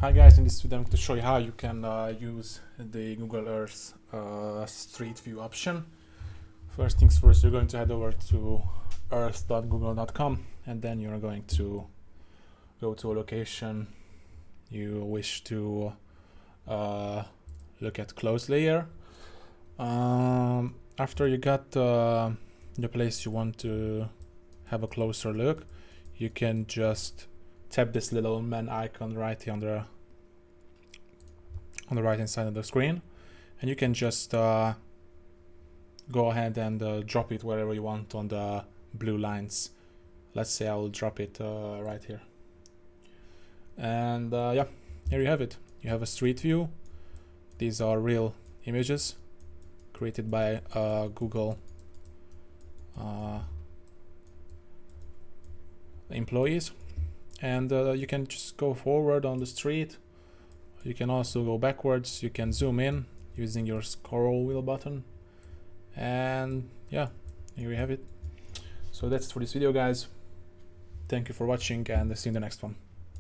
Hi guys, in this video I'm going to show you how you can use the Google Earth Street View option. First things first, you're going to head over to earth.google.com and then you're going to go to a location you wish to look at closely here. After you got the place you want to have a closer look, you can just tap this little man icon right here on the right hand side of the screen, and you can just go ahead and drop it wherever you want on the blue lines. Let's say I will drop it right here, and yeah, here you have it. You have a street view. These are real images created by Google employees. And you can just go forward on the street. You can also go backwards. You can zoom in using your scroll wheel button. And yeah, here you have it. So that's it for this video, guys. Thank you for watching and see you in the next one.